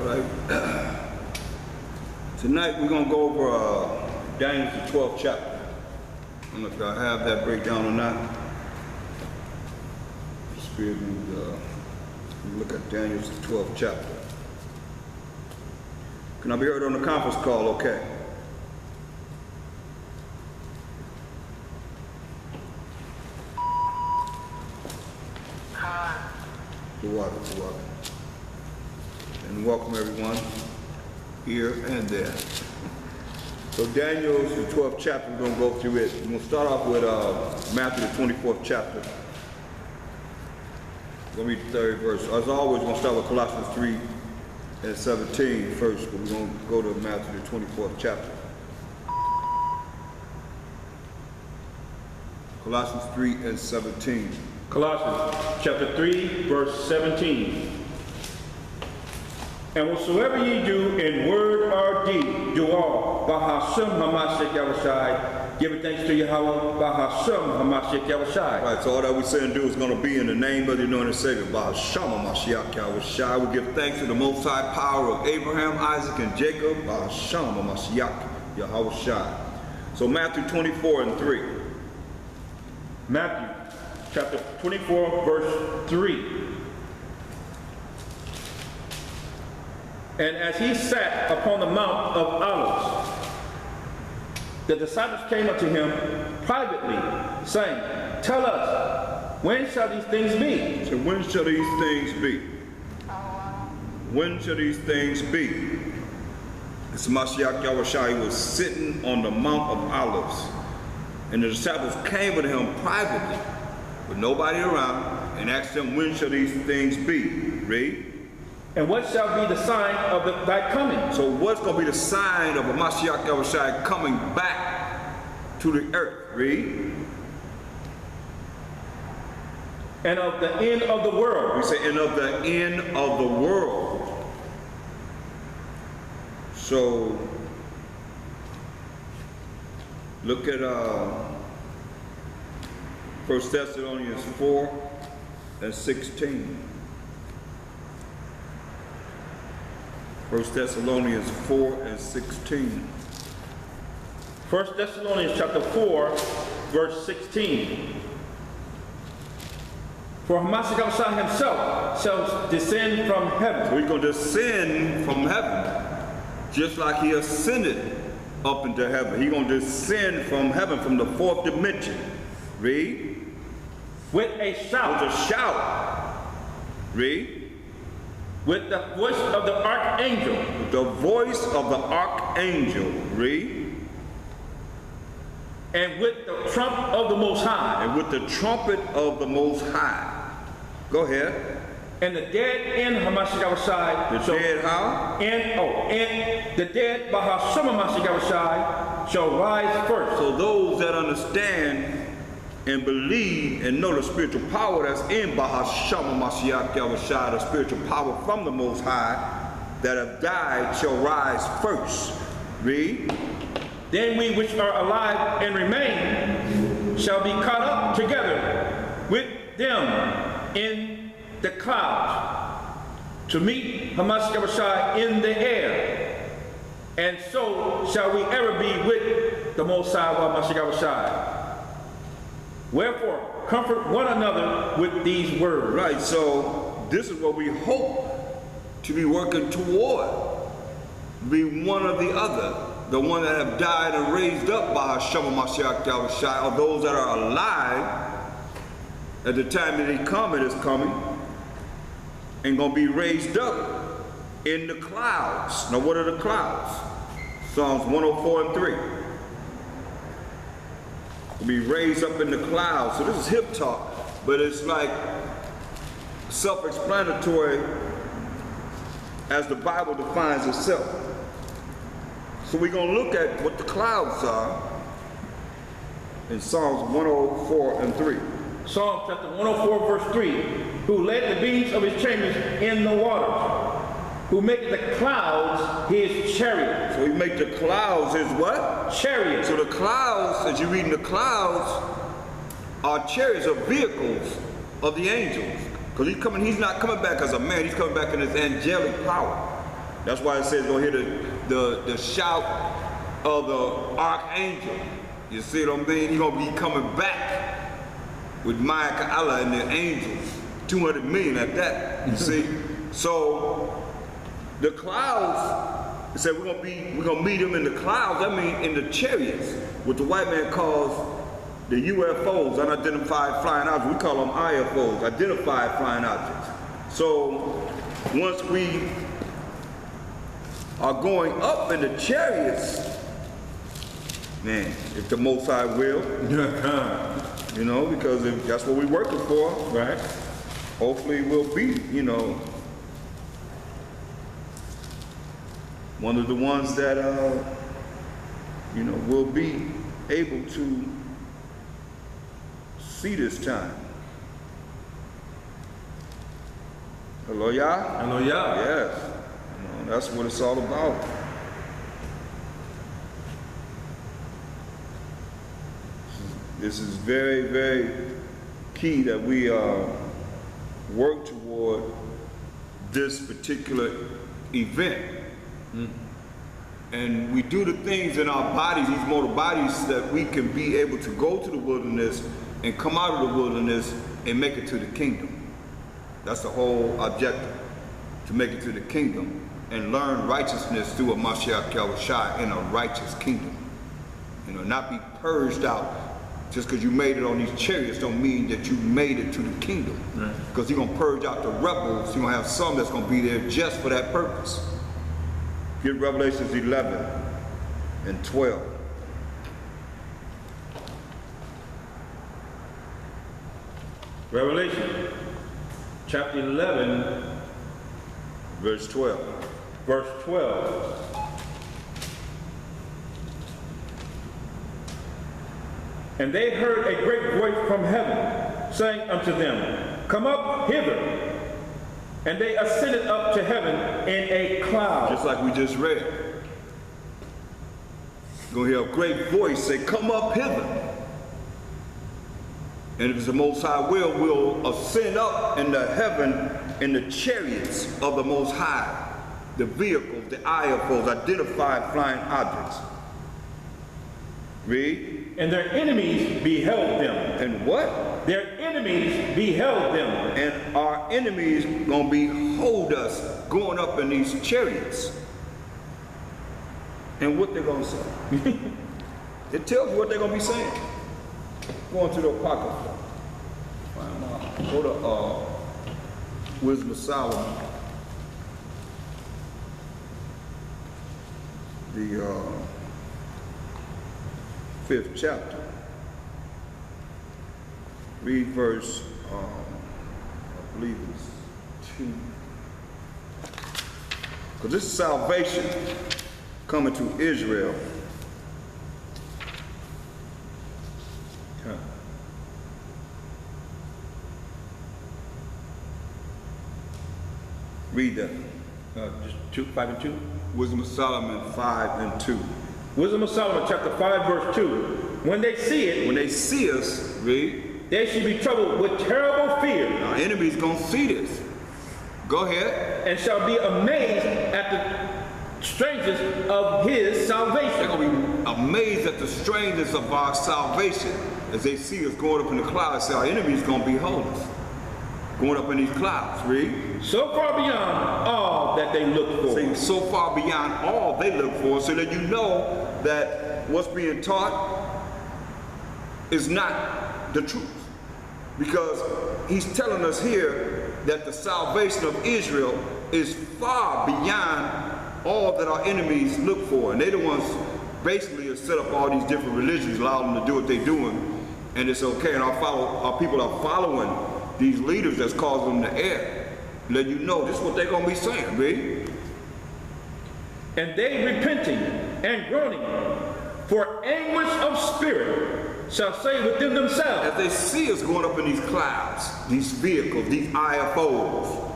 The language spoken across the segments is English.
All right. Tonight we're going to go over Daniel, the 12th chapter. I don't know if I have that breakdown or not. Spirit would look at Daniel's 12th chapter. Can I be heard on the conference call? Okay. You're welcome, you're welcome. And welcome everyone here and there. So Daniel's the 12th chapter, we're going to go through it. We're going to start off with Matthew the 24th chapter. We're going to read the 3rd verse. As always, we're going to start with Colossians 3 and 17 first, but we're going to go to Matthew the 24th chapter. Colossians 3 and 17. Colossians chapter 3, verse 17. And whatsoever ye do in word or deed, do all by Hashem Hamashiach Yahushai, giving thanks to Yahweh by Hashem Hamashiach Yahushai. Right, so all that we say and do is going to be in the name of the anointed Savior, by Hashem Hamashiach Yahushai. We give thanks to the Most High power of Abraham, Isaac, and Jacob, by Hashem Hamashiach Yahushai. So Matthew 24 and 3. Matthew chapter 24, verse 3. And as he sat upon the Mount of Olives, the disciples came unto him privately, saying, Tell us, when shall these things be? So when shall these things be? When shall these things be? It's Mashiach Yahushua was sitting on the Mount of Olives, and the disciples came to him privately, with nobody around, and asked him, when shall these things be? Read. And what shall be the sign of thy coming? So what's going to be the sign of a Mashiach Yahushua coming back to the earth? Read. And of the end of the world. We say, and of the end of the world. So, look at 1 Thessalonians 4 and 16. 1 Thessalonians 4 and 16. 1 Thessalonians chapter 4, verse 16. For Hamashiach himself shall descend from heaven. So he's going to descend from heaven, just like he ascended up into heaven. He's going to descend from heaven, from the 4th dimension. Read. With a shout. With a shout. Read. With the voice of the archangel. With the voice of the archangel. Read. And with the trump of the Most High. And with the trumpet of the Most High. Go ahead. And the dead in Hamashiach Yahushai. The dead how? And the dead by Hashem Hamashiach Yahushai shall rise first. So those that understand and believe and know the spiritual power that's in Bahashem Mashiach Yahushua, the spiritual power from the Most High, that have died shall rise first. Read. Then we which are alive and remain shall be caught up together with them in the clouds to meet Hamashiach Yahushua in the air. And so shall we ever be with the Most High Hamashiach Yahushua. Wherefore, comfort one another with these words. Right, so this is what we hope to be working toward. Be one or the other. The one that have died and raised up by Hashem Mashiach Yahushua, or those that are alive at the time that he coming is coming, and going to be raised up in the clouds. Now what are the clouds? Psalms 104 and 3. Will be raised up in the clouds. So this is hip talk, but it's like self-explanatory as the Bible defines itself. So we're going to look at what the clouds are in Psalms 104 and 3. Psalm chapter 104 verse 3. Who led the beams of his chambers in the waters, who maketh the clouds his chariot. So he make the clouds his what? Chariot. So the clouds, as you read in the clouds, are chariots or vehicles of the angels. Because he's not coming back as a man, he's coming back in his angelic power. That's why it says go hear the shout of the archangel. You see what I mean? You're gonna be coming back with Micah, Allah, and the angels. 200 million at that. You see? So the clouds, it said we're gonna meet them in the clouds. I mean in the chariots, what the white man calls the UFOs, unidentified flying objects. We call them IFOs, identified flying objects. So once we are going up in the chariots, man, if the Most High will, you know, because if that's what we're working for, right? Hopefully we'll be, you know, one of the ones that, you know, will be able to see this time. Hello, y'all? Hello, y'all. Yes. You know, that's what it's all about. This is very, very key that we work toward this particular event. And we do the things in our bodies, these mortal bodies, that we can be able to go to the wilderness and come out of the wilderness and make it to the kingdom. That's the whole objective, to make it to the kingdom and learn righteousness through a Mashiach Yahushua in a righteous kingdom. You know, not be purged out. Just because you made it on these chariots don't mean that you made it to the kingdom. Because you're going to purge out the rebels. You're going to have some that's going to be there just for that purpose. Get Revelations 11 and 12. Revelation chapter 11, verse 12. Verse 12. And they heard a great voice from heaven, saying unto them, Come up hither. And they ascended up to heaven in a cloud. Just like we just read. You're going to hear a great voice say, Come up hither. And if it's the Most High will, we'll ascend up into heaven in the chariots of the Most High, the vehicles, the IFOs, identified flying objects. Read. And their enemies beheld them. And what? Their enemies beheld them. And our enemies gonna behold us going up in these chariots. And what they're gonna say? It tells you what they're gonna be saying. Going to the Apocrypha. Go to Wisdom of Solomon. The 5th chapter. Read verse, I believe it's 2. Because this is salvation coming to Israel. Read that. Just 5 and 2. Wisdom of Solomon 5 and 2. Wisdom of Solomon chapter 5 verse 2. When they see it, when they see us, read, they should be troubled with terrible fear. Our enemy's gonna see this. Go ahead. And shall be amazed at the strangeness of his salvation. They're gonna be amazed at the strangeness of our salvation as they see us going up in the clouds. Say our enemy's gonna behold us going up in these clouds. Read. So far beyond all that they look for. See, so far beyond all they look for, so that you know that what's being taught is not the truth. Because he's telling us here that the salvation of Israel is far beyond all that our enemies look for. And they're the ones basically have set up all these different religions, allow them to do what they're doing, and it's okay. And our people are following these leaders that's causing them to err. Let you know this is what they're going to be saying, read. And they repenting and groaning for anguish of spirit shall say within themselves. As they see us going up in these clouds, these vehicles, these IFOs,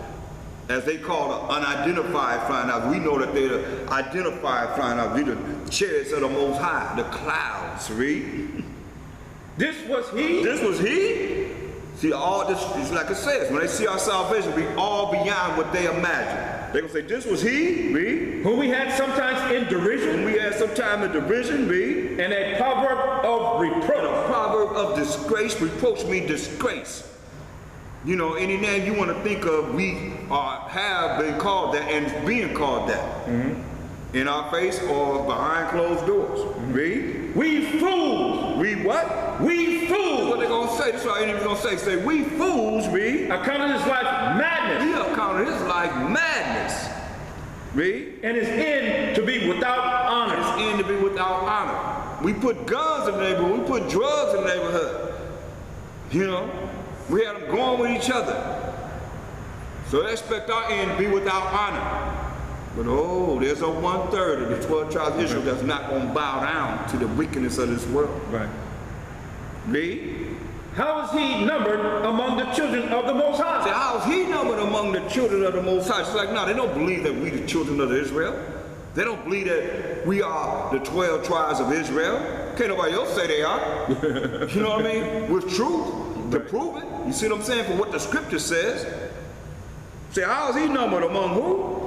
as they call the unidentified flying objects. We know that they're the identified flying objects. These are the chariots of the Most High, the clouds, read. This was he? This was he? See, all this, it's like it says, when they see our salvation, we all beyond what they imagine. They're going to say, this was he, read. whom we had sometimes in derision, And we had some time in division, read. and a proverb of And reproach. a proverb of disgrace. Reproach means disgrace. You know, any name you want to think of, we have been called that and being called that. In our face or behind closed doors. Read. We fools, We what? we That's what fools, they're going to say. That's what enemy's going to say. Say, we fools, read. accounted his life madness, He accounted his life madness. Read. and his end to be without honor. It's end to be without honor. We put guns in the neighborhood. We put drugs in the neighborhood. You know, we had them going with each other. So they expect our end to be without honor. But oh, there's a 1/3 of the 12 tribes of Israel that's not going to bow down to the wickedness of this world. Right. Read. How is he numbered among the children of the Most Say, High? how is he numbered among the children of the Most High? It's like, no, they don't believe that we the children of Israel. They don't believe that we are the 12 tribes of Israel. Can't nobody else say they are. You know what I mean? With truth, to prove it. You see what I'm saying? For what the scripture says. Say, how is he numbered among who?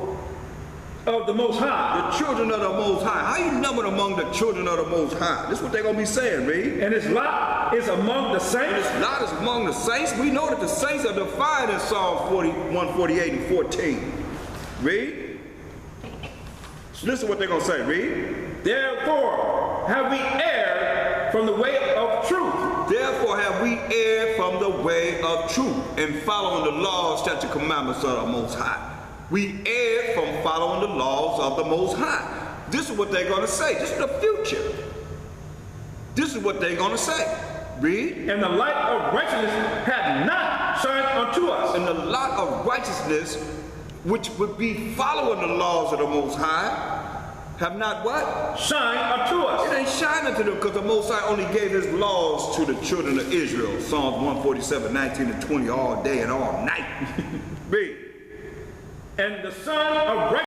Of the Most High. The children of the Most High. How you numbered among the children of the Most High? This is what they're going to be saying, read. And his lot is among the saints. His lot is among the saints. We know that the saints are defined in Psalms 41, 48, and 14. Read. So listen to what they're going to say. Read. Therefore have we erred from the way of truth, Therefore have we erred from the way of truth and following the laws, statutes, commandments of the Most High. We erred from following the laws of the Most High. This is what they're going to say. This is the future. This is what they're going to say. Read. and the light of righteousness hath not shined unto us. And the lot of righteousness, which would be following the laws of the Most High, have not what? Shine unto It us. ain't shining to them because the Most High only gave his laws to the children of Israel. Psalms 147, 19 and 20 all day and all night. Read. And the Son of righteousness